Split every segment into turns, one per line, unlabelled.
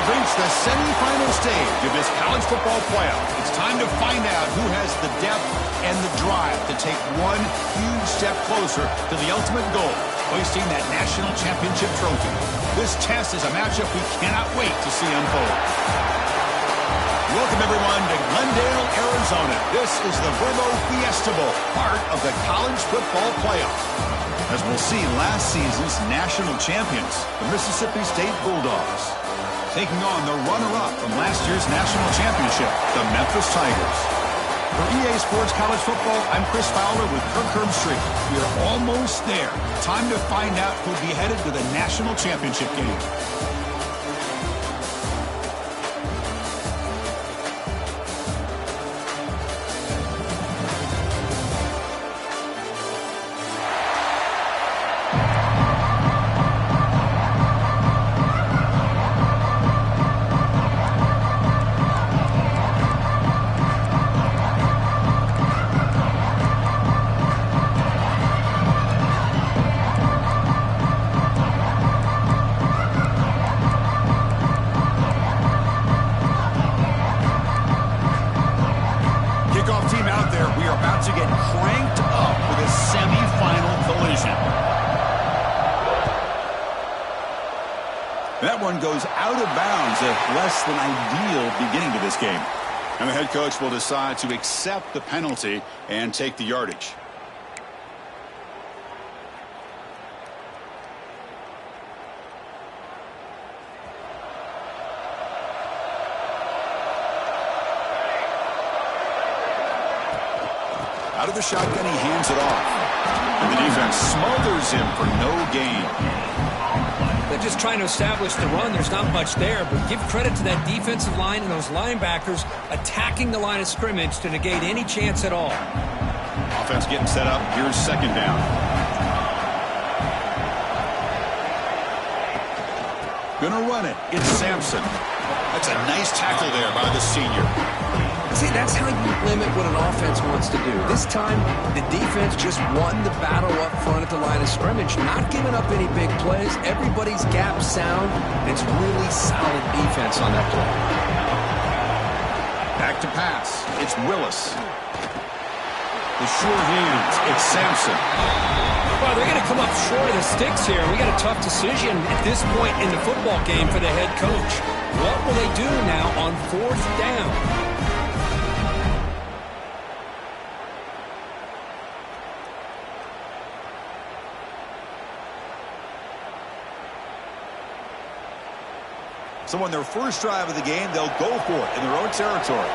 have reached the semifinal stage of this college football playoff. It's time to find out who has the depth and the drive to take one huge step closer to the ultimate goal, hoisting that national championship trophy. This test is a matchup we cannot wait to see unfold. Welcome, everyone, to Glendale, Arizona. This is the Verbo Fiesta Bowl, part of the college football playoff. As we'll see, last season's national champions, the Mississippi State Bulldogs, taking on the runner-up from last year's national championship, the Memphis Tigers. For EA Sports College Football, I'm Chris Fowler with Kirk Herbstreit. We are almost there. Time to find out who'll be headed to the national championship game.
That one goes out of bounds, a less than ideal beginning to this game. And the head coach will decide to accept the penalty and take the yardage. Out of the shotgun, he hands it off. And the defense smothers him for no gain.
They're just trying to establish the run. There's not much there, but give credit to that defensive line and those linebackers attacking the line of scrimmage to negate any chance at all.
Offense getting set up. Here's second down. Gonna run it. It's Sampson. That's a nice tackle there by the senior.
See, that's how you limit what an offense wants to do. This time, the defense just won the battle up front at the line of scrimmage, not giving up any big plays. Everybody's gap sound. It's really solid defense on that play.
Back to pass. It's Willis. The short hands. It's Sampson.
Well, they're going to come up short of the sticks here. We got a tough decision at this point in the football game for the head coach. What will they do now on fourth down?
So on their first drive of the game, they'll go for it in their own territory.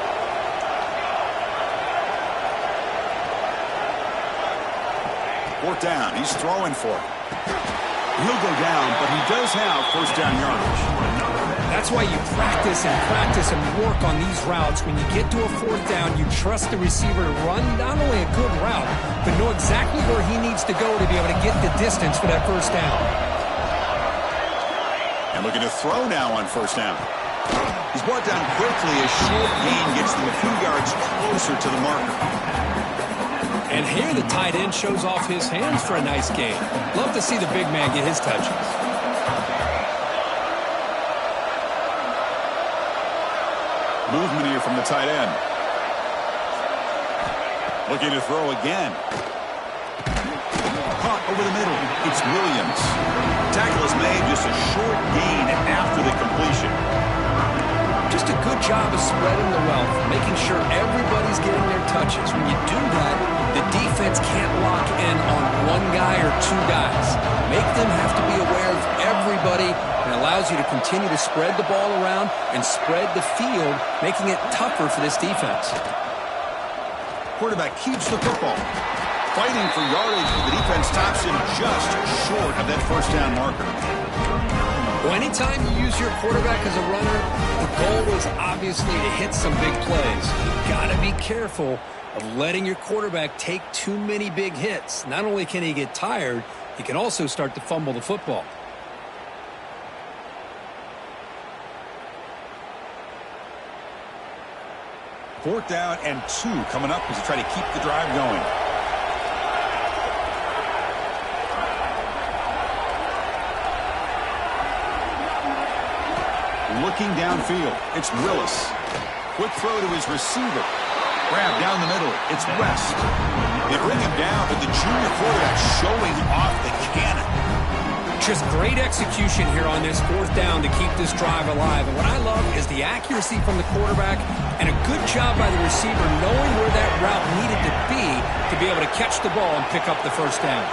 Fourth down. He's throwing for it. He'll go down, but he does have first down yardage.
That's why you practice and work on these routes. When you get to a fourth down, you trust the receiver to run not only a good route, but know exactly where he needs to go to be able to get the distance for that first down.
And looking to throw now on first down. He's brought down quickly. A short gain gets them a few yards closer to the marker.
And here the tight end shows off his hands for a nice gain. Love to see the big man get his touches.
Movement here from the tight end. Looking to throw again. Caught over the middle. It's Williams. Tackle is made, just a short gain after the completion.
Just a good job of spreading the wealth, making sure everybody's getting their touches. When you do that, the defense can't lock in on one guy or two guys. Make them have to be aware of everybody, and allows you to continue to spread the ball around and spread the field, making it tougher for this defense.
Quarterback keeps the football. Fighting for yardage, but the defense stops him just short of that first down marker.
Well, anytime you use your quarterback as a runner, the goal is obviously to hit some big plays. You've got to be careful of letting your quarterback take too many big hits. Not only can he get tired, he can also start to fumble the football.
Fourth down and 2 coming up as they try to keep the drive going. looking downfield. It's Willis. Quick throw to his receiver. Grab down the middle. It's West. They bring him down, but the junior quarterback showing off the cannon.
Just great execution here on this fourth down to keep this drive alive. And what I love is the accuracy from the quarterback and a good job by the receiver knowing where that route needed to be able to catch the ball and pick up the first down.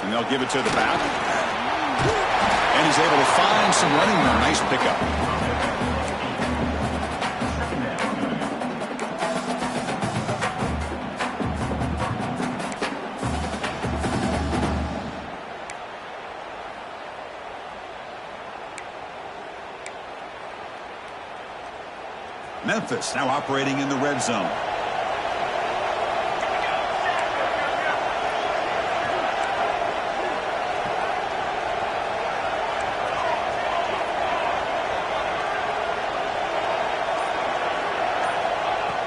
And they'll give it to the back. And he's able to find some running room. Nice pickup. Memphis now operating in the red zone.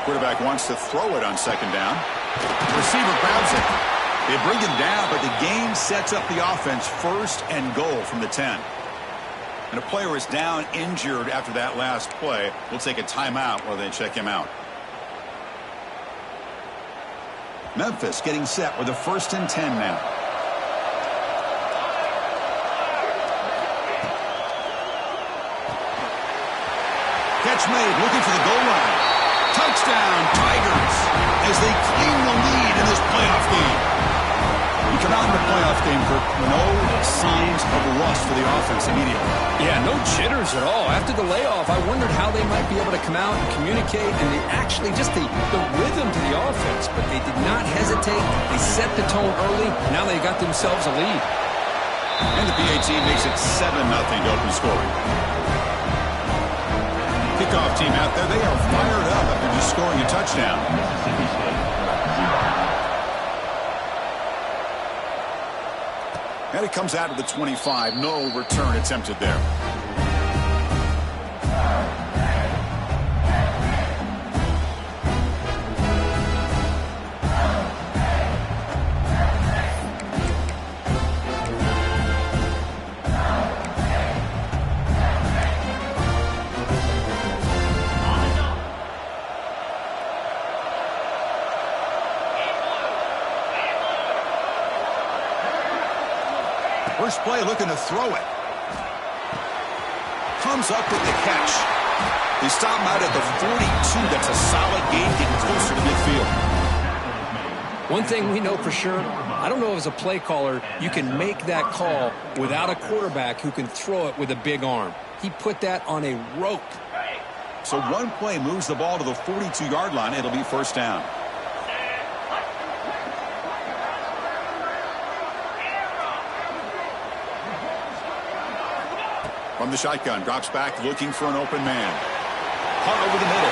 Quarterback wants to throw it on second down. Receiver grabs it. They bring him down, but the game sets up the offense first and goal from the 10. And a player is down injured after that last play. We'll take a timeout while they check him out. Memphis getting set with a 1st and 10 now. Catch made, looking for the goal line. Touchdown, Tigers, as they claim the lead in this playoff game. You come out in the playoff game, Kirk, no signs of rust for the offense immediately.
Yeah, no jitters at all. After the layoff, I wondered how they might be able to come out and communicate, and they actually just the rhythm to the offense, but they did not hesitate. They set the tone early. Now they got themselves a lead.
And the PA team makes it 7-0 to open scoring. Kickoff team out there, they are fired up after just scoring a touchdown. And it comes out of the 25. No return attempted there. First play looking to throw it. Comes up with the catch. They stop him out at the 42. That's a solid gain, getting closer to midfield.
One thing we know for sure, I don't know as a play caller, you can make that call without a quarterback who can throw it with a big arm. He put that on a rope.
So one play moves the ball to the 42-yard line. It'll be first down. From the shotgun, drops back looking for an open man. Punt over the middle.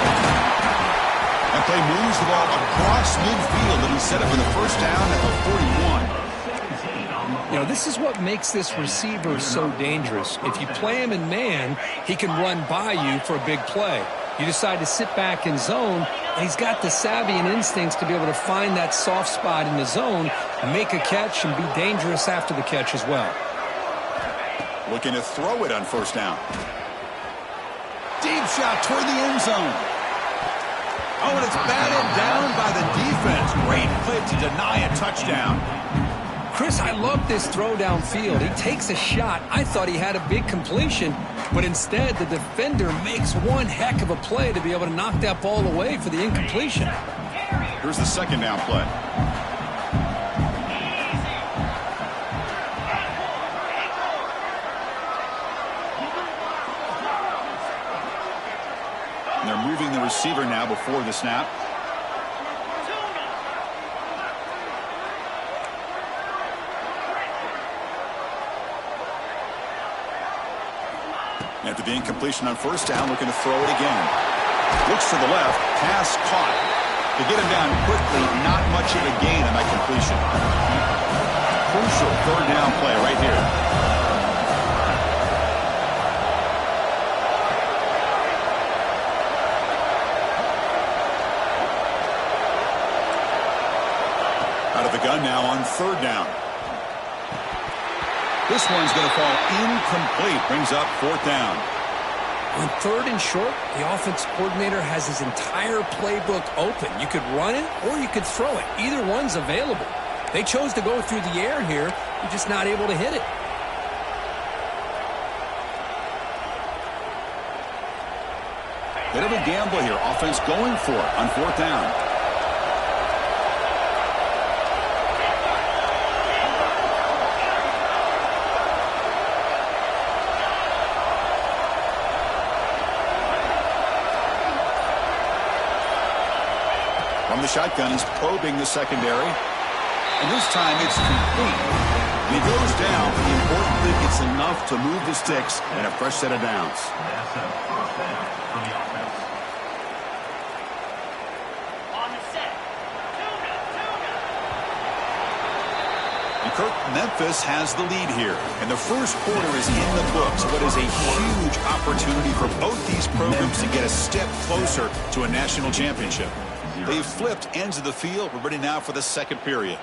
That play moves the ball across midfield, and he's set up for the first down at the 41.
You know, this is what makes this receiver so dangerous. If you play him in man, he can run by you for a big play. You decide to sit back in zone, and he's got the savvy and instincts to be able to find that soft spot in the zone, make a catch, and be dangerous after the catch as well.
Looking to throw it on first down. Deep shot toward the end zone. Oh, and it's batted down by the defense. Great play to deny a touchdown.
Chris, I love this throw downfield. He takes a shot. I thought he had a big completion, but instead the defender makes one heck of a play to be able to knock that ball away for the incompletion.
Here's the second down play. And they're moving the receiver now before the snap. After the incompletion on first down, looking to throw it again. Looks to the left, pass caught. To get him down quickly, not much of a gain on that completion. Crucial third down play right here. Out of the gun now on third down. This one's going to fall incomplete. Brings up fourth down.
On third and short, the offense coordinator has his entire playbook open. You could run it or you could throw it. Either one's available. They chose to go through the air here. You're just not able to hit it.
Bit of a gamble here. Offense going for it on fourth down. From the shotgun, he's probing the secondary. And this time it's complete. And he goes down. But the important thing, it's enough to move the sticks and a fresh set of downs.
That's a first down for the offense. On the set.
And Kirk, Memphis has the lead here. And the first quarter is in the books. What is a huge opportunity for both these programs to get a step closer to a national championship. They've flipped ends of the field. We're ready now for the second period.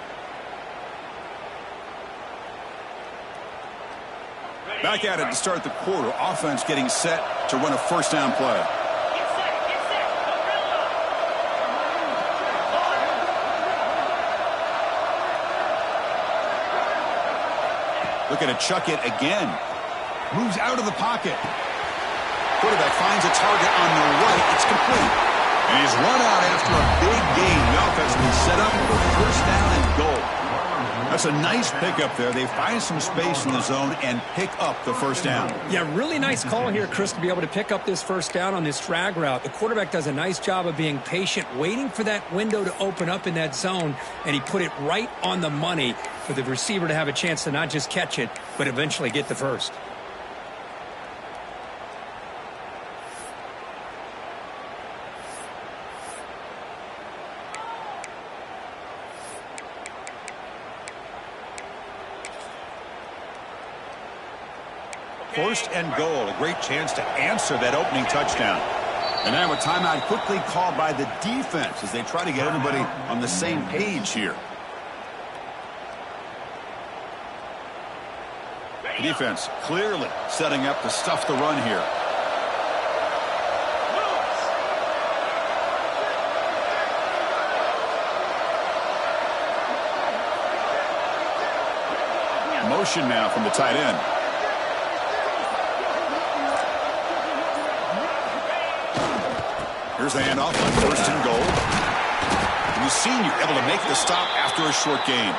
Back at it to start the quarter. Offense getting set to run a first down play. Looking to chuck it again. Moves out of the pocket. Quarterback finds a target on the right. It's complete. And he's run out after a big gain. The offense has been set up for first down and goal. That's a nice pickup there. They find some space in the zone and pick up the first down.
Yeah, really nice call here, Chris, to be able to pick up this first down on this drag route. The quarterback does a nice job of being patient, waiting for that window to open up in that zone, and he put it right on the money for the receiver to have a chance to not just catch it, but eventually get the first.
First and goal, a great chance to answer that opening touchdown. And now a timeout quickly called by the defense as they try to get everybody on the same page here. The defense clearly setting up to stuff the run here. Motion now from the tight end. Here's the handoff on first and goal. And the senior able to make the stop after a short gain.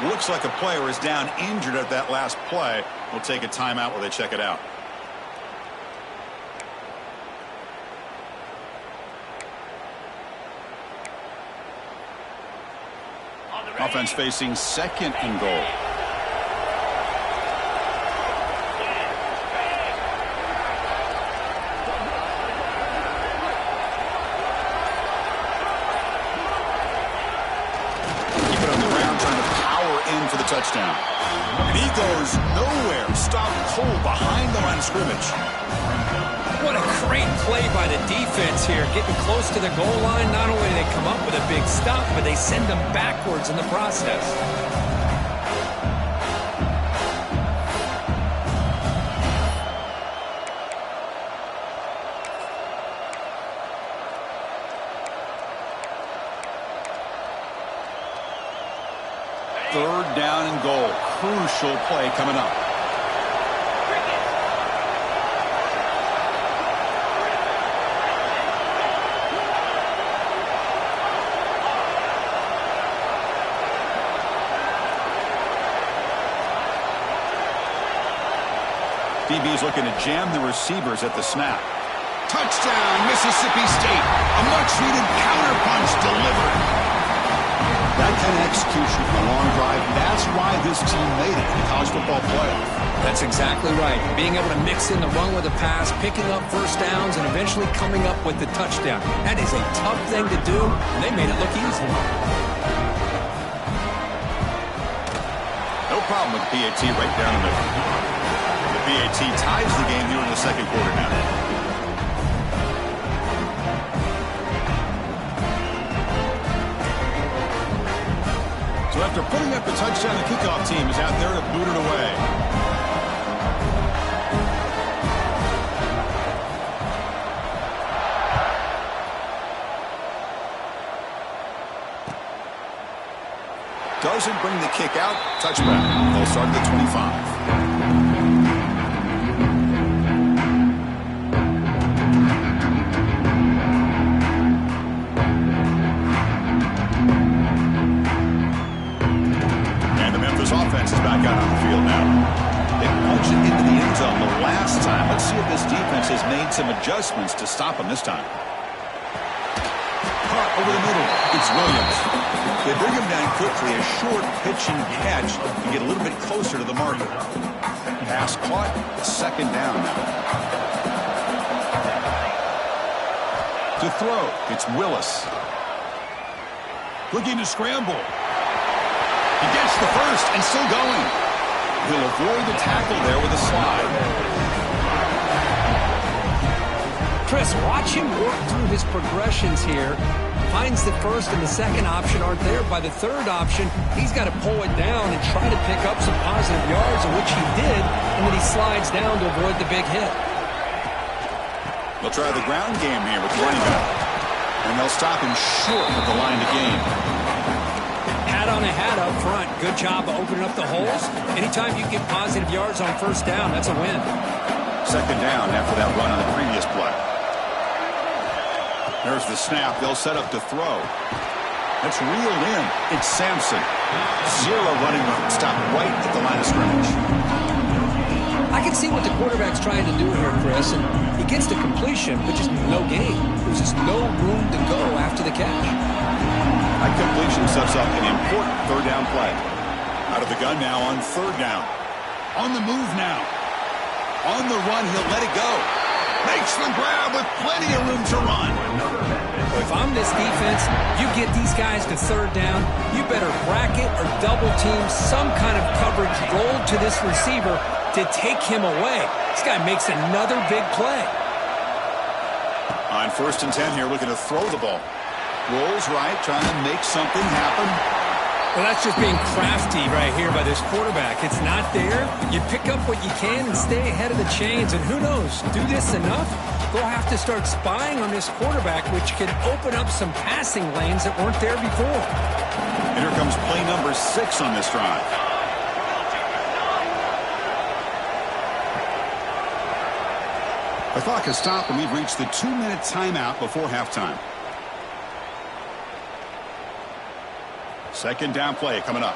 Looks like a player is down injured at that last play. We'll take a timeout while they check it out. Offense facing second and goal. For the touchdown. And he goes nowhere. Stopped cold behind the line of scrimmage.
What a great play by the defense here. Getting close to the goal line. Not only do they come up with a big stop, but they send them backwards in the process.
Third down and goal. Crucial play coming up. DB's looking to jam the receivers at the snap. Touchdown, Mississippi State. A much-needed counterpunch delivered. That kind of execution from a long drive, that's why this team made it in the college football playoff.
That's exactly right. Being able to mix in the run with a pass, picking up first downs, and eventually coming up with the touchdown. That is a tough thing to do, and they made it look easy.
No problem with the PAT right down the middle. The PAT ties the game here in the second quarter now. So
So after putting up the touchdown, the kickoff team is out there to boot it away.
Doesn't bring the kick out. Touchback. They'll start at the 25. And the Memphis offense is back out on the field now. They punched it into the end zone the last time. Let's see if this defense has made some adjustments to stop them this time. Caught over the middle. It's Williams. They bring him down quickly, a short pitch and catch to get a little bit closer to the marker. Pass caught, second down now. To throw, it's Willis.
Looking to scramble. He gets the first and still going. He'll avoid the tackle there with a slide.
Chris, watch him work through his progressions here. Finds the first and the second option aren't there. By the third option, he's got to pull it down and try to pick up some positive yards, of which he did, and then he slides down to avoid the big hit.
They'll try the ground game here with the running back. And they'll stop him short of the line to gain.
Hat on a hat up front. Good job of opening up the holes. Anytime you get positive yards on first down, that's a win.
Second down after that run on the previous play. There's the snap. They'll set up to throw. That's reeled in. It's Sampson. Zero running room. Stop right at the line of scrimmage.
I can see what the quarterback's trying to do here, Chris, and he gets the completion, but just no gain. There's just no room to go after the catch.
That completion sets up an important third down play. Out of the gun now on third down.
On the move now. On the run, he'll let it go. Makes the grab with plenty of room to run.
If I'm this defense, you get these guys to third down, you better bracket or double team some kind of coverage rolled to this receiver to take him away. This guy makes another big play.
On 1st and 10 here, looking to throw the ball. Rolls right, trying to make something happen.
Well, that's just being crafty right here by this quarterback. It's not there. You pick up what you can and stay ahead of the chains. And who knows, do this enough, they'll have to start spying on this quarterback, which can open up some passing lanes that weren't there before.
And here comes play number 6 on this drive.
The clock has stopped, and we've reached the 2-minute timeout before halftime.
Second down play coming up.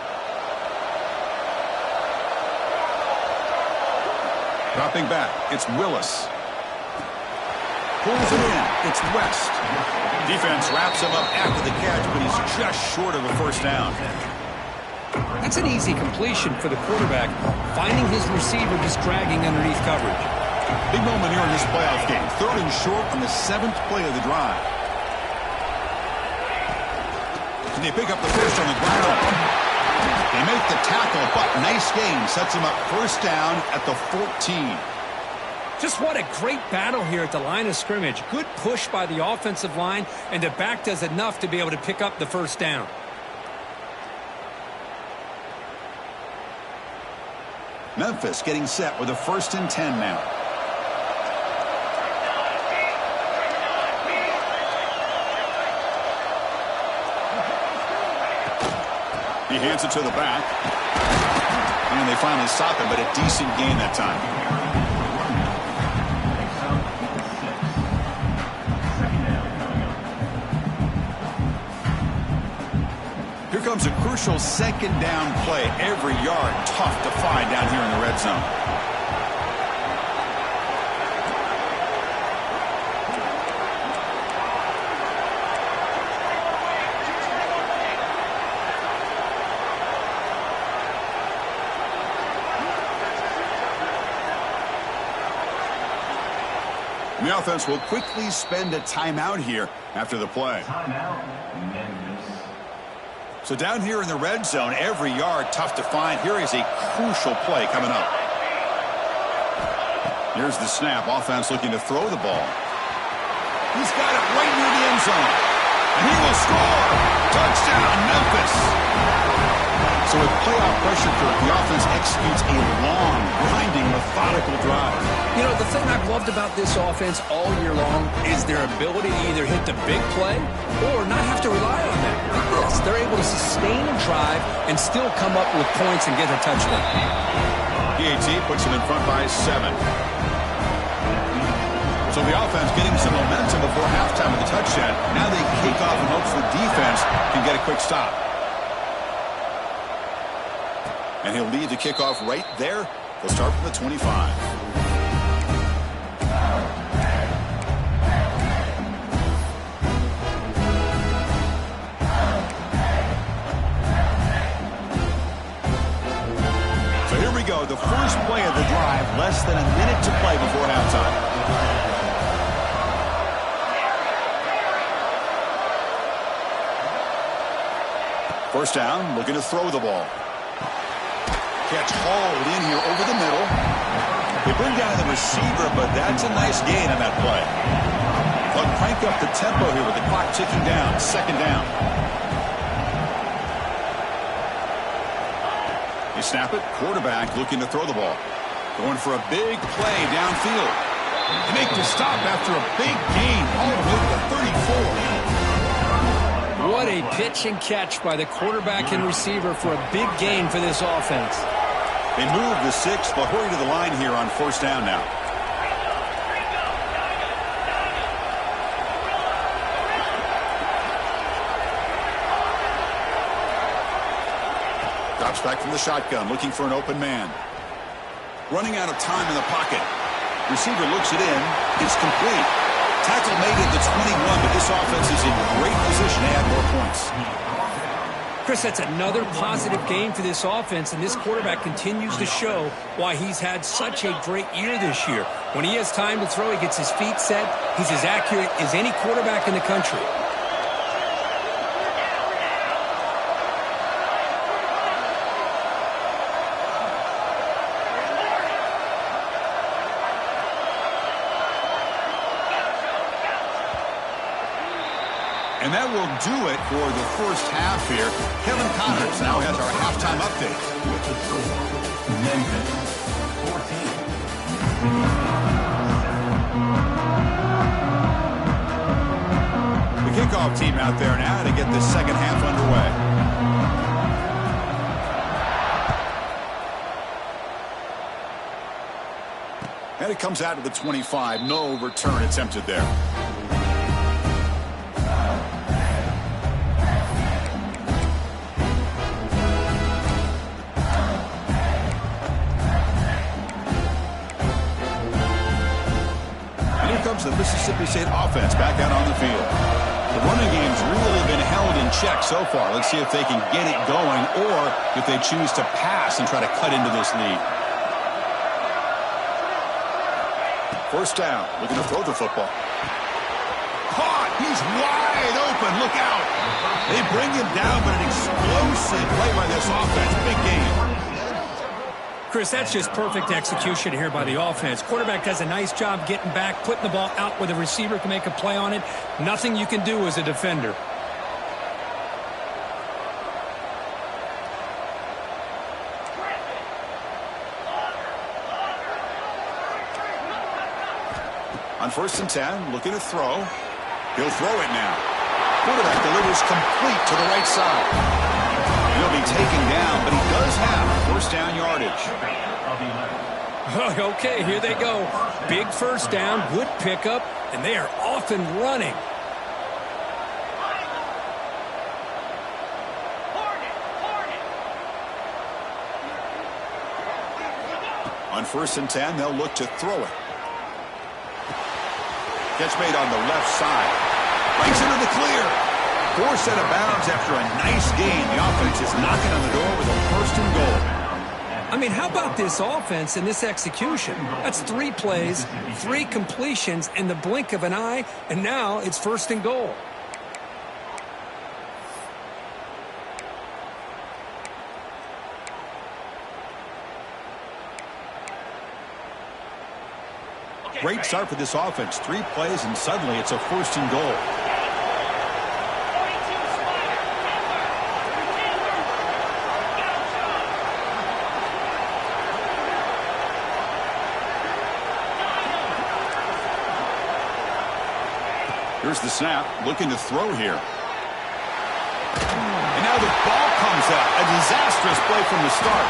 Dropping back, it's Willis.
Pulls it in, it's West.
Defense wraps him up after the catch, but he's just short of a first down.
That's an easy completion for the quarterback, finding his receiver just dragging underneath coverage.
Big moment here in this playoff game. 3rd and short on the 7th play of the drive. And they pick up the first on the ground. They make the tackle, but nice gain. Sets him up first down at the 14.
Just what a great battle here at the line of scrimmage. Good push by the offensive line, and the back does enough to be able to pick up the first down.
Memphis getting set with a 1st and 10 now.
He hands it to the back. And they finally stop him, but a decent gain that time.
Here comes a crucial second down play. Every yard tough to find down here in the red zone. The offense will quickly spend a timeout here after the play. So down here in the red zone, every yard tough to find. Here is a crucial play coming up. Here's the snap. Offense looking to throw the ball. He's got it right near the end zone. And he will score. Touchdown, Memphis.
So with playoff pressure, the offense executes a long, grinding, methodical drive.
You know, the thing I've loved about this offense all year long is their ability to either hit the big play or not have to rely on them. Like this, they're able to sustain a drive and still come up with points and get a touchdown.
PAT puts them in front by 7. So the offense getting some momentum before halftime with the touchdown. Now they kick off in hopes the defense can get a quick stop. And he'll lead the kickoff right there. They'll start from the 25. So here we go. The first play of the drive. Less than a minute to play before halftime. First down, looking to throw the ball. Catch hauled in here over the middle. They bring down the receiver, but that's a nice gain on that play. They'll crank up the tempo here with the clock ticking down. Second down. They snap it. Quarterback looking to throw the ball. Going for a big play downfield. They make the stop after a big gain all the way to the 34.
What a pitch and catch by the quarterback and receiver for a big gain for this offense.
They move the 6. They'll hurry to the line here on first down now. Drops back from the shotgun, looking for an open man. Running out of time in the pocket. Receiver looks it in. It's complete. Tackle made at the 21, but this offense is in great position to add more points.
Chris, that's another positive game for this offense, and this quarterback continues to show why he's had such a great year this year. When he has time to throw, he gets his feet set. He's as accurate as any quarterback in the country.
And that will do it for the first half here. Kevin Connors now has our halftime update.
Memphis, 14.
The kickoff team out there now to get the second half underway. And it comes out to the 25. No return attempted there. The Mississippi State offense back out on the field. The running game's really been held in check so far. Let's see if they can get it going or if they choose to pass and try to cut into this lead. First down, looking to throw the football. Caught! He's wide open. Look out! They bring him down, but an explosive play by this offense. Big game.
Chris, that's just perfect execution here by the offense. Quarterback does a nice job getting back, putting the ball out where the receiver can make a play on it. Nothing you can do as a defender.
On first and 10, looking to throw. He'll throw it now. Quarterback delivers complete to the right side. He'll be taken down, but he does have first down yardage.
Okay, here they go. Big first down, good pickup, and they are off and running.
On first and 10, they'll look to throw it. Catch made on the left side. Breaks into the clear. Forced out of bounds after a nice gain. The offense is knocking on the door with a first and goal.
I mean, how about this offense and this execution? That's 3 plays, 3 completions in the blink of an eye, and now it's first and goal.
Great start for this offense. 3 plays, and suddenly it's a first and goal. Here's the snap, looking to throw here. And now the ball comes out. A disastrous play from the start.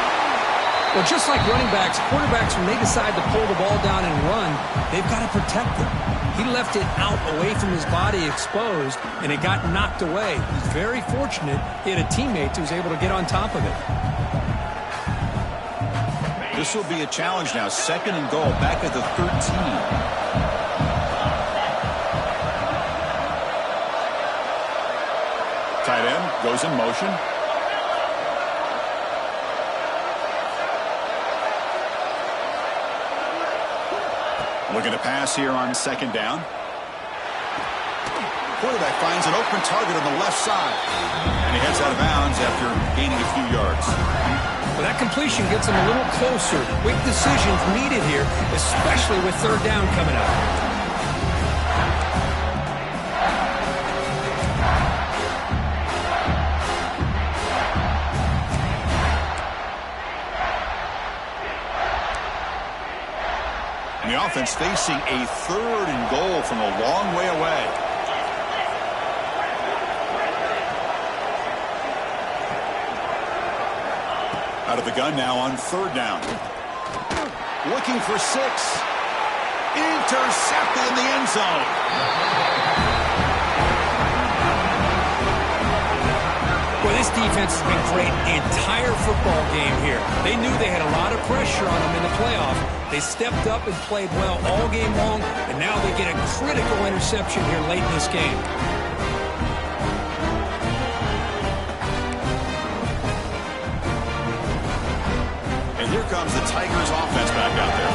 Well, just like running backs, quarterbacks, when they decide to pull the ball down and run, they've got to protect them. He left it out away from his body exposed, and it got knocked away. He's very fortunate he had a teammate who was able to get on top of it.
This will be a challenge now. 2nd and goal, back at the 13. Tight end goes in motion. Looking to pass here on 2nd down. Quarterback finds an open target on the left side. And he heads out of bounds after gaining a few yards.
Well, that completion gets him a little closer. Quick decisions needed here, especially with 3rd down coming up.
And the offense facing a 3rd and goal from a long way away. Out of the gun now on 3rd down. Looking for 6. Intercepted in the end zone.
Boy, this defense has been great the entire football game here. They knew they had a lot of pressure on them in the playoff. They stepped up and played well all game long, and now they get a critical interception here late in this game.
And here comes the Tigers offense back out there.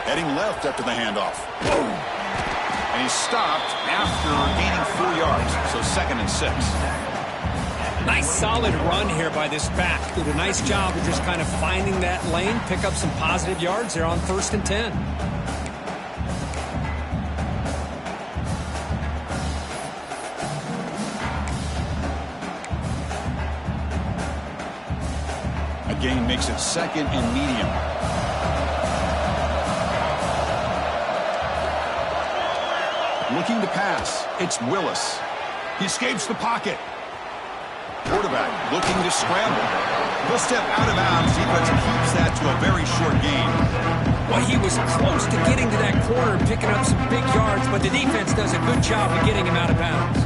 Heading left after the handoff. And he's stopped after gaining 4 yards. So 2nd and 6.
Nice solid run here by this back. Did a nice job of just kind of finding that lane, pick up some positive yards there on 1st and 10.
A gain makes it 2nd and medium. Looking to pass. It's Willis. He escapes the pocket. Quarterback looking to scramble. He'll step out of bounds. Defense keeps that to a very short gain.
Well, he was close to getting to that corner and picking up some big yards, but the defense does a good job of getting him out of bounds.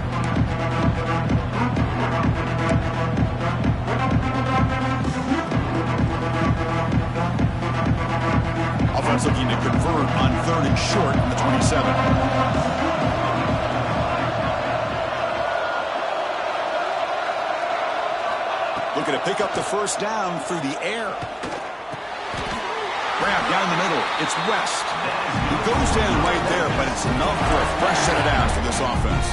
Offense looking to convert on 3rd and short on the 27. Looking to pick up the 1st down through the air. Grab down the middle. It's West. He goes down right there, but it's enough for a fresh set of downs for this offense.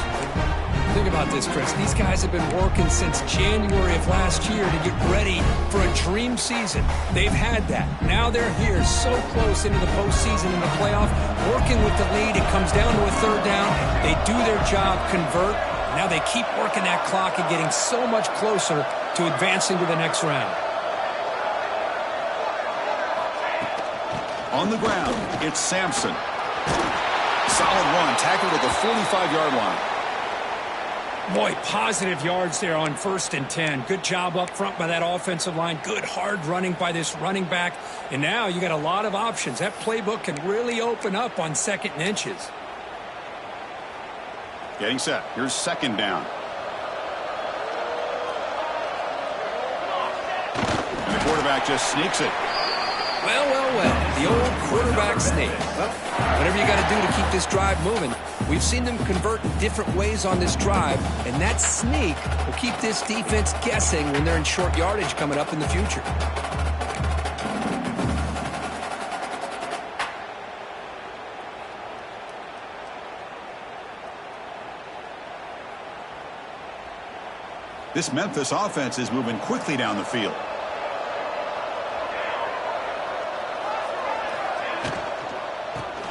Think about this, Chris. These guys have been working since January of last year to get ready for a dream season. They've had that. Now they're here so close into the postseason in the playoff, working with the lead. It comes down to a 3rd down. They do their job, convert. Now they keep working that clock and getting so much closer to advancing to the next round.
On the ground, it's Sampson. Solid run, tackled at the 45-yard line.
Boy, positive yards there on 1st and 10. Good job up front by that offensive line. Good hard running by this running back. And now you got a lot of options. That playbook can really open up on 2nd and inches.
Getting set. Here's 2nd down. And the quarterback just sneaks it.
Well, well, well. The old quarterback sneak. Well, whatever you got to do to keep this drive moving. We've seen them convert in different ways on this drive, and that sneak will keep this defense guessing when they're in short yardage coming up in the future.
This Memphis offense is moving quickly down the field.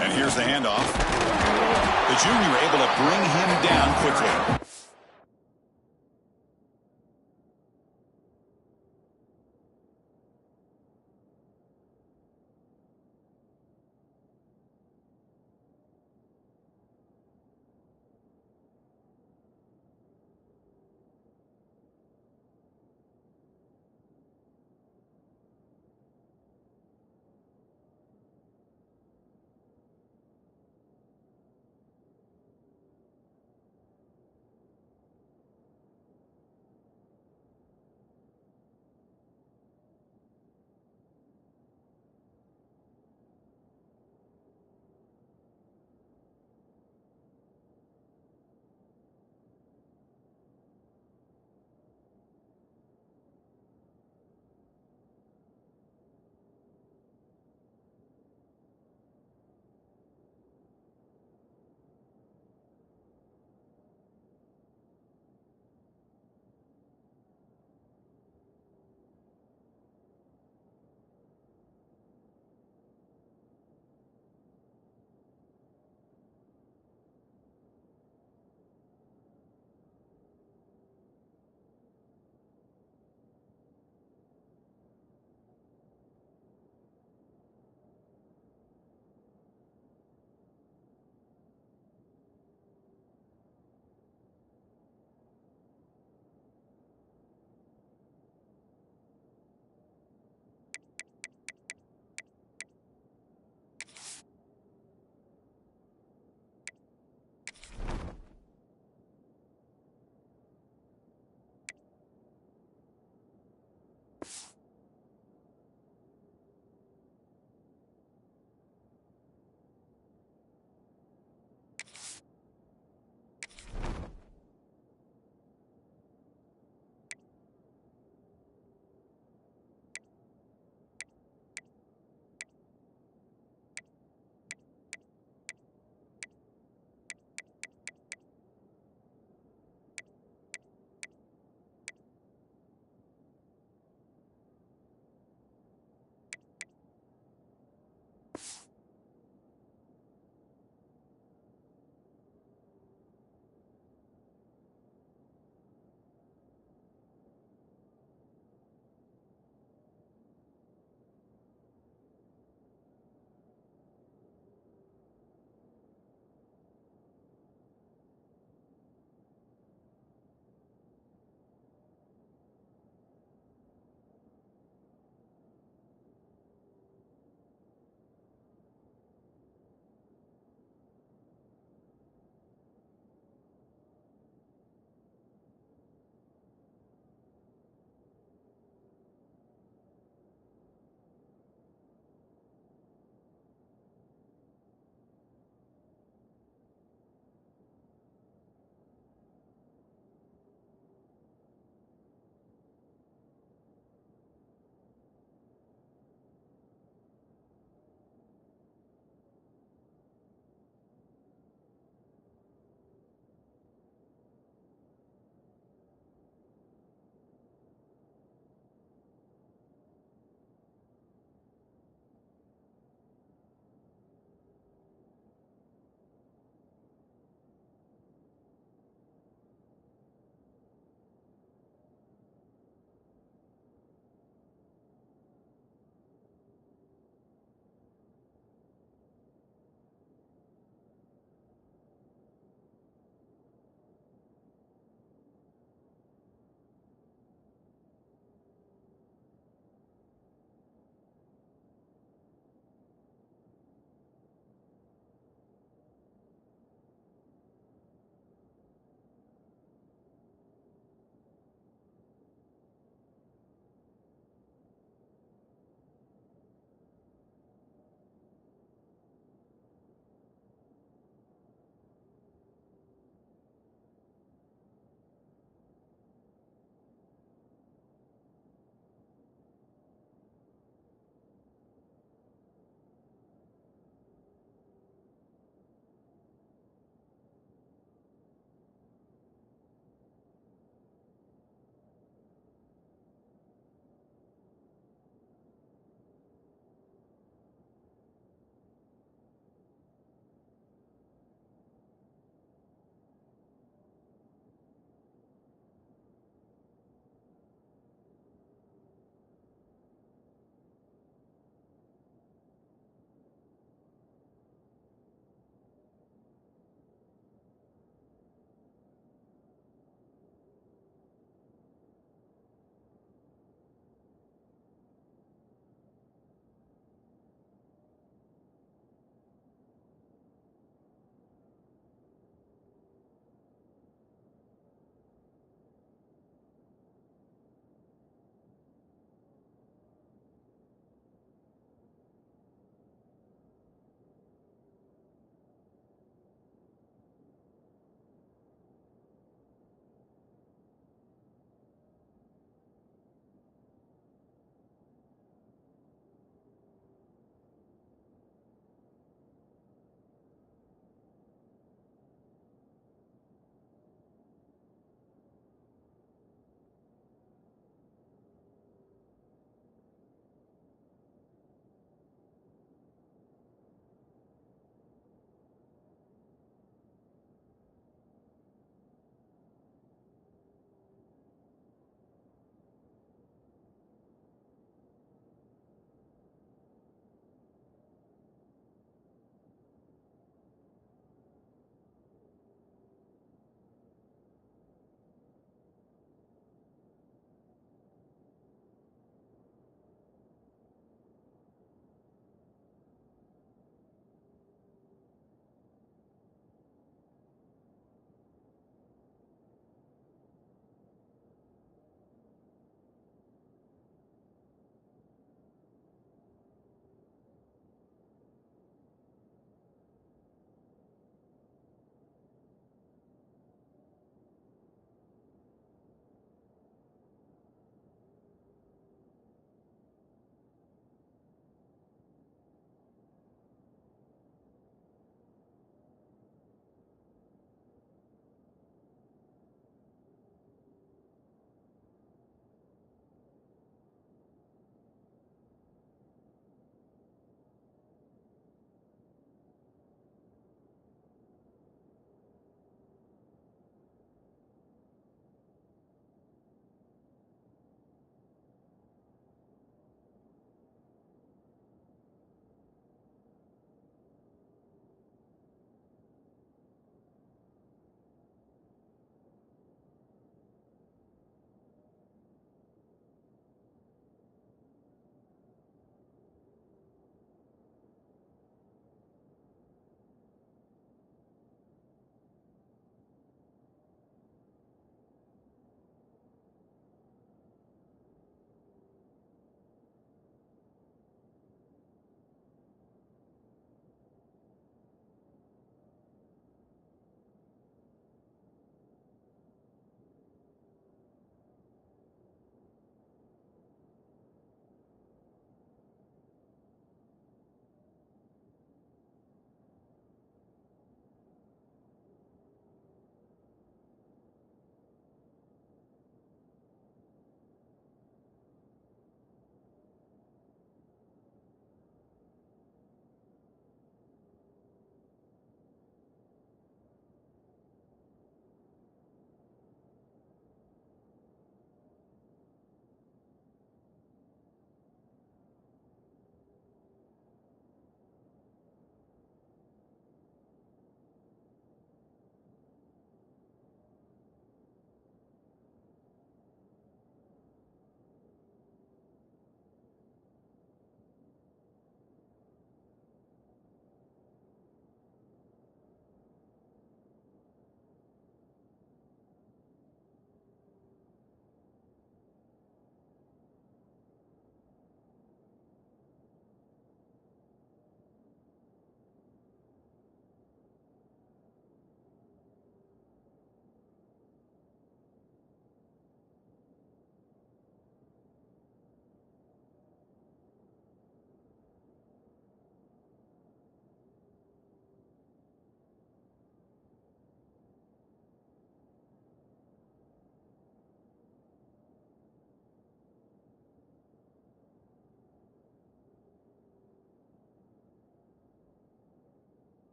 And here's the handoff. The junior able to bring him down quickly.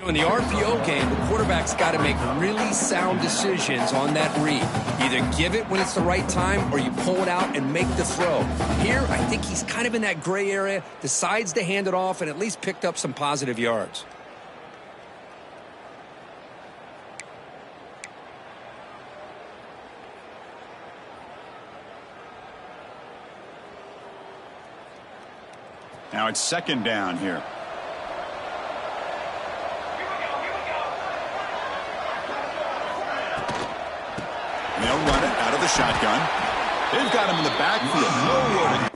In the RPO game, the quarterback's got to make really sound decisions on that read. Either give it when it's the right time or you pull it out and make the throw. Here, I think he's kind of in that gray area, decides to hand it off, and at least picked up some positive yards.
Now it's second down here. They'll run it out of the shotgun. They've got him in the backfield. Nowhere to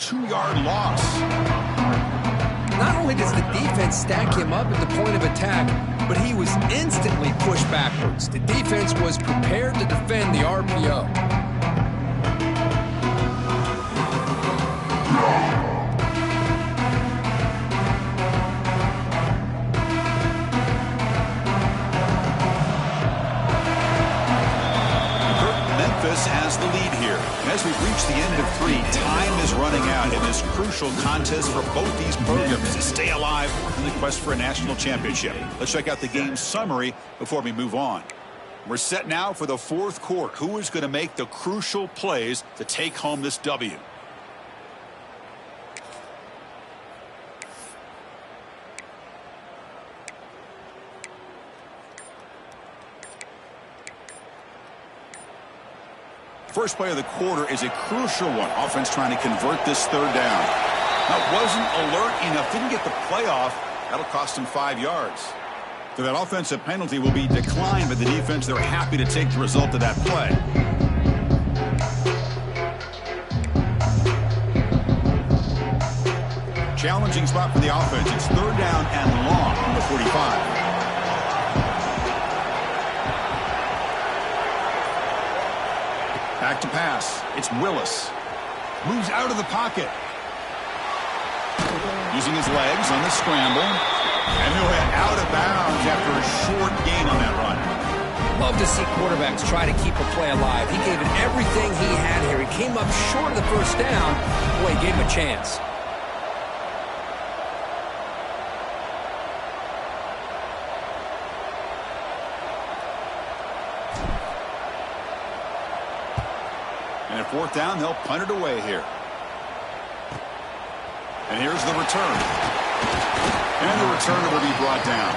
2-yard loss.
Not only does the defense stack him up at the point of attack, but he was instantly pushed backwards. The defense was prepared to defend the RPO.
Has the lead here. As we've reached the end of 3, time is running out in this crucial contest for both these programs to stay alive in the quest for a national championship. Let's check out the game summary before we move on. We're set now for the 4th quarter. Who is going to make the crucial plays to take home this W? First play of the quarter is a crucial one. Offense trying to convert this 3rd down. Now, wasn't alert enough. Didn't get the play off. That'll cost him 5 yards. So that offensive penalty will be declined by the defense. They're happy to take the result of that play. Challenging spot for the offense. It's 3rd down and long on the 45. Back to pass. It's Willis. Moves out of the pocket. Using his legs on the scramble. And he'll head out of bounds after a short gain on that run.
Love to see quarterbacks try to keep a play alive. He gave it everything he had here. He came up short of the 1st down. Boy, he gave him a chance.
And at 4th down, they'll punt it away here. And here's the return. And the returner will be brought down.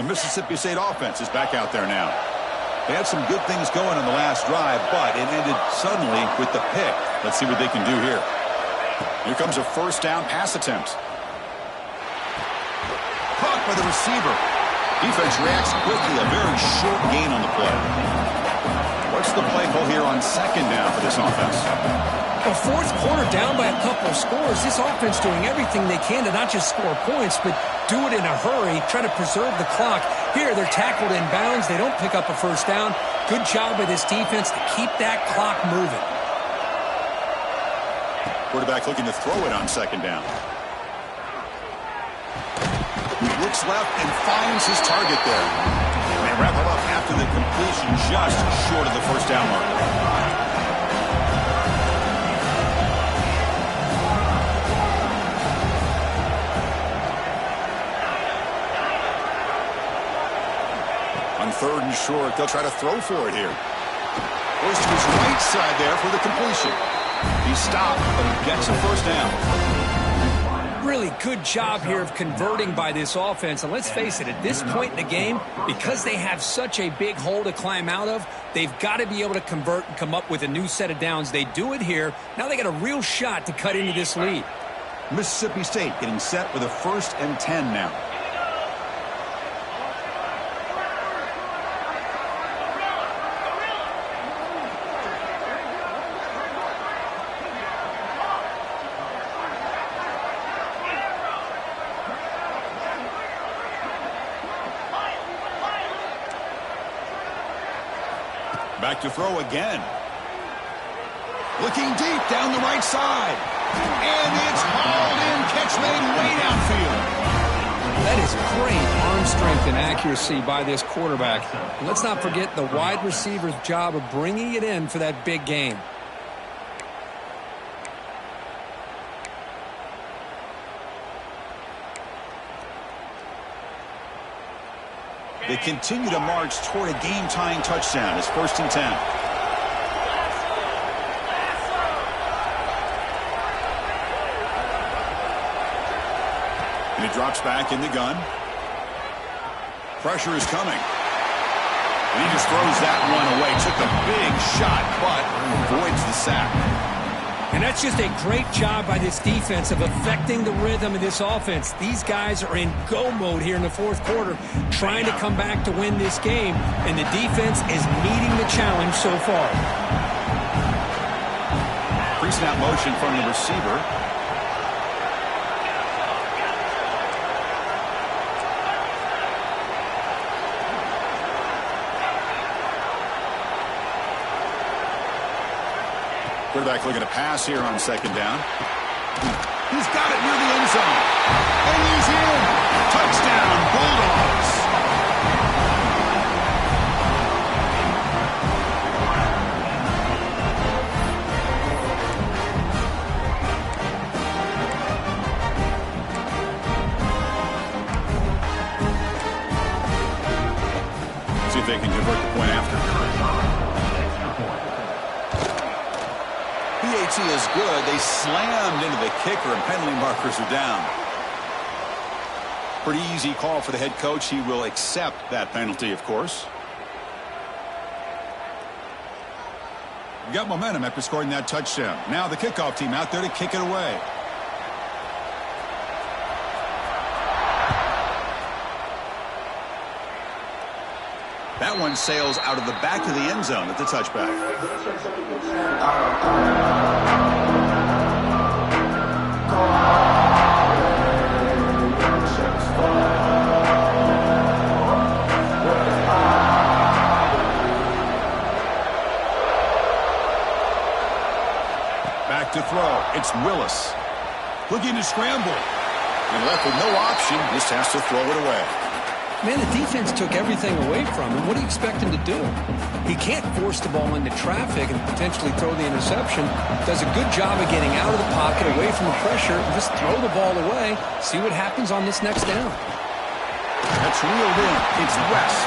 Mississippi State offense is back out there now. They had some good things going on the last drive, but it ended suddenly with the pick. Let's see what they can do here. Here comes a 1st down pass attempt. Caught by the receiver. Defense reacts quickly. A very short gain on the play. What's the play call here on 2nd down for this offense?
A 4th quarter down by a couple of scores. This offense doing everything they can to not just score points, but do it in a hurry, try to preserve the clock. Here, they're tackled in bounds. They don't pick up a 1st down. Good job by this defense to keep that clock moving.
Quarterback looking to throw it on 2nd down. Looks left and finds his target there. And they wrap it up after the completion just short of the 1st down marker. On 3rd and short, they'll try to throw for it here. Goes to his right side there for the completion. He stopped, but he gets a 1st down.
Really good job here of converting by this offense. And let's face it, at this point in the game, because they have such a big hole to climb out of, they've got to be able to convert and come up with a new set of downs. They do it here. Now they got a real shot to cut into this lead.
Mississippi State getting set with a 1st and 10 now. Back to throw again. Looking deep down the right side. And it's hauled in. Catch made way downfield.
That is great arm strength and accuracy by this quarterback. And let's not forget the wide receiver's job of bringing it in for that big game.
They continue to march toward a game-tying touchdown. It's 1st and 10. And he drops back in the gun. Pressure is coming. And he just throws that one away. Took a big shot, but avoids the sack.
And that's just a great job by this defense of affecting the rhythm of this offense. These guys are in go mode here in the fourth quarter, trying to come back to win this game, and the defense is meeting the challenge so far.
Pre-snap motion from the receiver. Quarterback looking to pass here on second down. He's got it near the end zone. And he's in. Touchdown, Bulldogs. See if they can convert the point after. PAT is good. They slammed into the kicker, and penalty markers are down. Pretty easy call for the head coach. He will accept that penalty, of course. You got momentum after scoring that touchdown. Now the kickoff team out there to kick it away. That one sails out of the back of the end zone at the touchback. Back to throw. It's Willis. Looking to scramble. And left with no option. Just has to throw it away.
Man, the defense took everything away from him. What do you expect him to do? He can't force the ball into traffic and potentially throw the interception. Does a good job of getting out of the pocket, away from the pressure, and just throw the ball away. See what happens on this next down.
That's reeled in. It's West.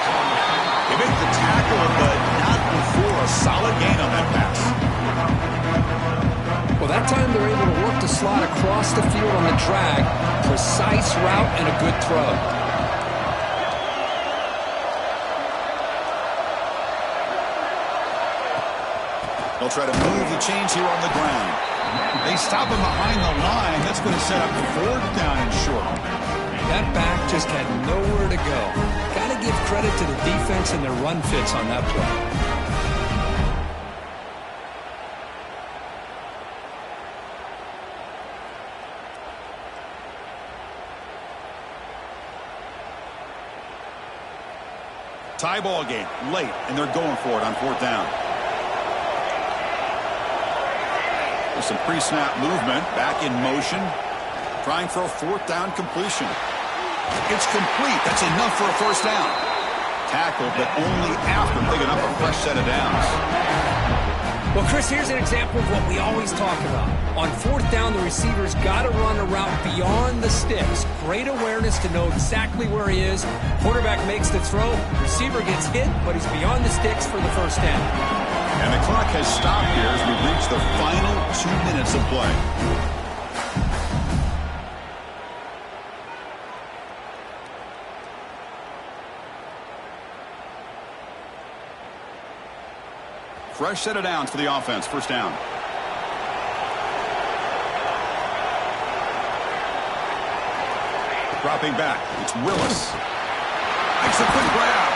They make the tackle, but not before a solid gain on that pass.
Well, that time they're able to work the slot across the field on the drag. Precise route and a good throw.
They'll try to move the chains here on the ground. They stop him behind the line. That's going to set up fourth down and short.
That back just had nowhere to go. Got to give credit to the defense and their run fits on that play.
Tie ball game late, and they're going for it on fourth down. There's some pre-snap movement, back in motion, trying for a fourth down completion. It's complete. That's enough for a first down. Tackled, but only after picking up a fresh set of downs.
Well, Chris, here's an example of what we always talk about. On fourth down, the receiver's got to run a route beyond the sticks. Great awareness to know exactly where he is. Quarterback makes the throw. Receiver gets hit, but he's beyond the sticks for the first down.
And the clock has stopped here as we reach the final 2 minutes of play. Fresh set of downs for the offense. First down. Dropping back. It's Willis. Makes a quick grab.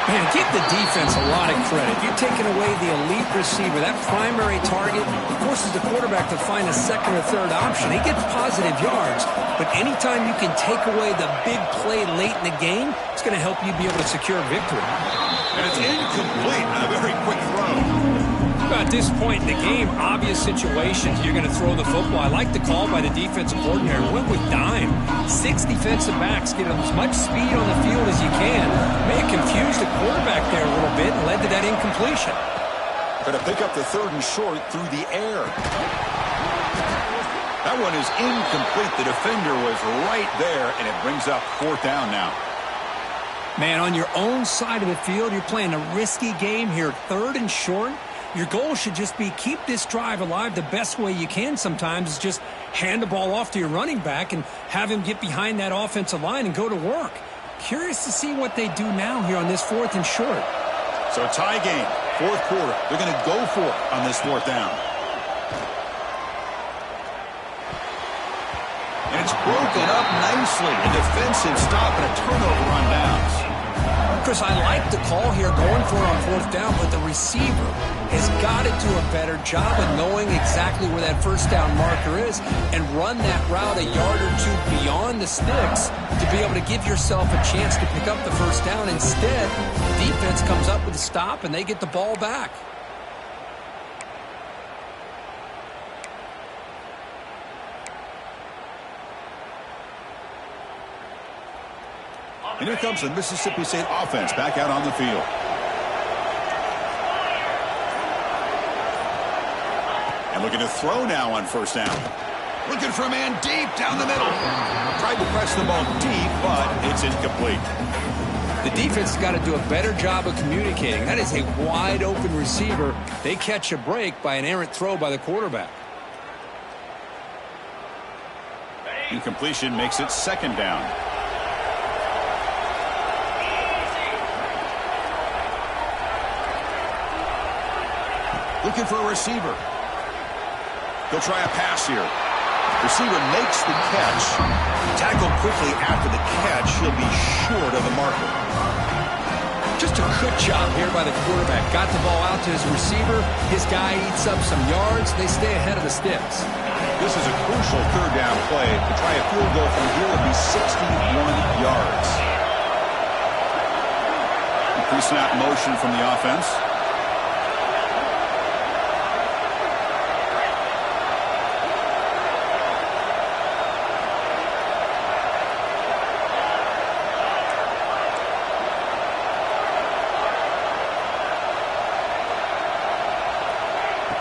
Man, give the defense a lot of credit. You're taking away the elite receiver, that primary target, forces the quarterback to find a second or third option. He gets positive yards, but anytime you can take away the big play late in the game, it's going to help you be able to secure victory.
And it's incomplete on a very quick throw.
At this point in the game, obvious situations, you're going to throw the football. I like the call by the defensive coordinator. Went with dime. 6 defensive backs get as much speed on the field as you can. May have confused the quarterback there a little bit and led to that incompletion.
Going to pick up the third and short through the air. That one is incomplete. The defender was right there, and it brings up fourth down now.
Man, on your own side of the field, you're playing a risky game here. Third and short. Your goal should just be keep this drive alive the best way you can sometimes is just hand the ball off to your running back and have him get behind that offensive line and go to work. Curious to see what they do now here on this fourth and short.
So tie game, fourth quarter. They're going to go for it on this fourth down. And it's broken up nicely. A defensive stop and a turnover on downs.
Chris, I like the call here going for it on fourth down, but the receiver has got to do a better job of knowing exactly where that first down marker is and run that route a yard or two beyond the sticks to be able to give yourself a chance to pick up the first down. Instead, the defense comes up with a stop and they get the ball back.
And here comes the Mississippi State offense back out on the field. And looking to throw now on first down. Looking for a man deep down the middle. Tried to press the ball deep, but it's incomplete.
The defense has got to do a better job of communicating. That is a wide open receiver. They catch a break by an errant throw by the quarterback.
Incompletion makes it second down. Looking for a receiver. He'll try a pass here. Receiver makes the catch. Tackled quickly after the catch. He'll be short of the marker.
Just a good job here by the quarterback. Got the ball out to his receiver. His guy eats up some yards. They stay ahead of the sticks.
This is a crucial third down play. To try a field goal from here would be 61 yards. Pre-snap motion from the offense.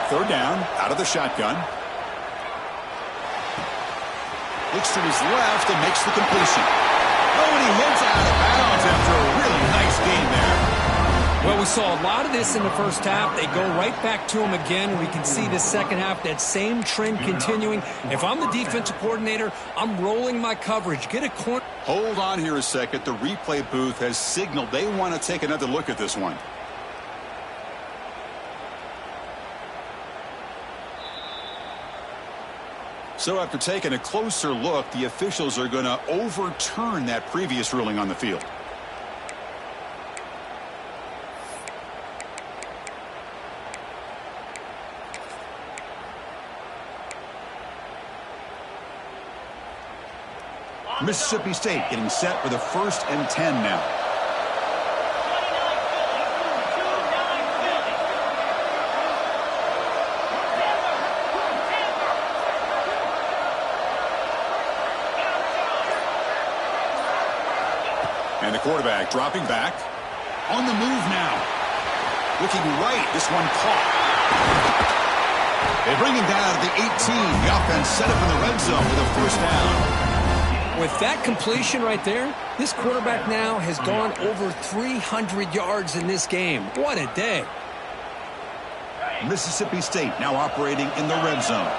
Third down, out of the shotgun. Looks to his left and makes the completion. Oh, and he heads out of bounds after a really nice game there.
Well, we saw a lot of this in the first half. They go right back to him again. We can see the second half, that same trend continuing. If I'm the defensive coordinator, I'm rolling my coverage. Get a corner.
Hold on here a second. The replay booth has signaled they want to take another look at this one. So after taking a closer look, the officials are going to overturn that previous ruling on the field. Mississippi State getting set for the 1st and 10 now. And the quarterback dropping back. On the move now. Looking right. This one caught. They bring him down to the 18. The offense set up in the red zone with a first down.
With that completion right there, this quarterback now has gone over 300 yards in this game. What a day.
Mississippi State now operating in the red zone.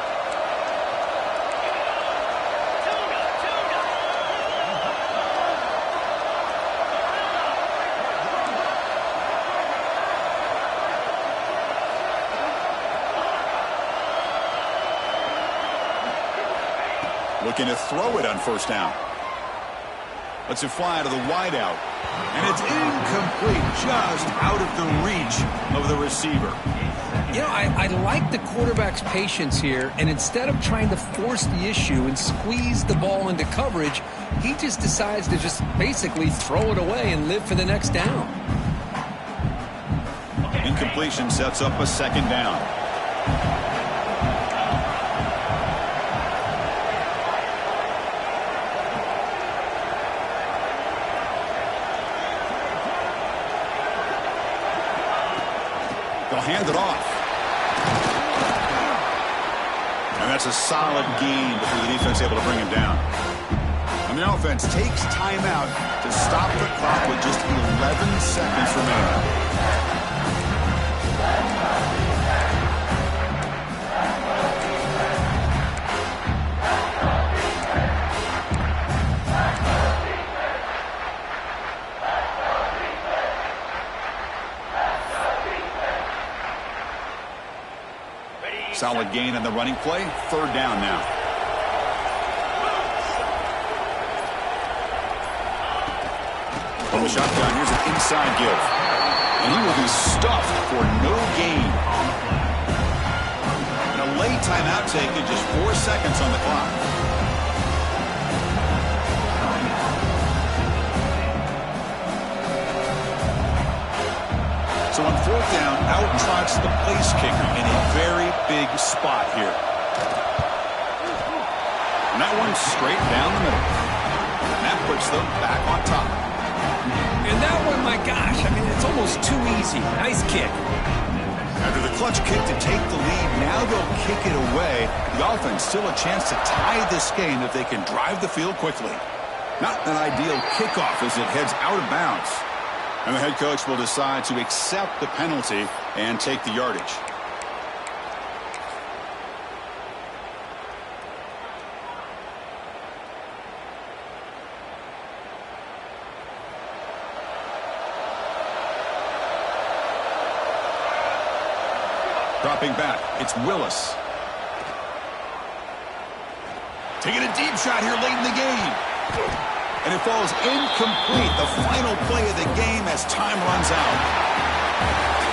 Looking to throw it on first down. Lets it fly to the wideout. And it's incomplete, just out of the reach of the receiver.
You know, I like the quarterback's patience here, and instead of trying to force the issue and squeeze the ball into coverage, he just decides to just basically throw it away and live for the next down.
Incompletion sets up a second down. They'll hand it off. And that's a solid gain before the defense able to bring him down. And the offense takes timeout to stop the clock with just 11 seconds remaining. Solid gain on the running play. Third down now. From the shotgun, here's an inside give. And he will be stuffed for no gain. And a late timeout taken, just 4 seconds on the clock. So on fourth down, out trots the place kicker in a very big spot here. And that one straight down the middle. And that puts them back on top.
And that one, my gosh, I mean, it's almost too easy. Nice kick.
After the clutch kick to take the lead, now they'll kick it away. The offense still a chance to tie this game if they can drive the field quickly. Not an ideal kickoff as it heads out of bounds. And the head coach will decide to accept the penalty and take the yardage. Dropping back, it's Willis. Taking a deep shot here late in the game. And it falls incomplete, the final play of the game as time runs out.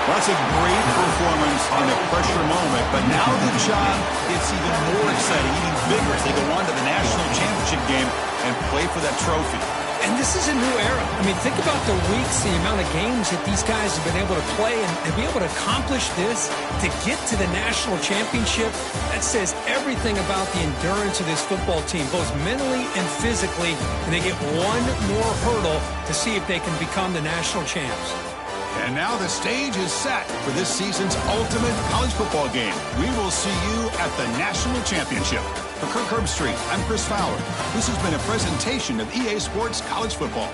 Well, that's a great performance in a pressure moment, but now the job gets even more exciting, even bigger as they go on to the national championship game and play for that trophy.
And this is a new era. I mean, think about the weeks, the amount of games that these guys have been able to play, and to be able to accomplish this, to get to the national championship, that says everything about the endurance of this football team, both mentally and physically, and they get one more hurdle to see if they can become the national champs.
And now the stage is set for this season's ultimate college football game. We will see you at the national championship. For Kirk Herbstreit, I'm Chris Fowler. This has been a presentation of EA Sports College Football.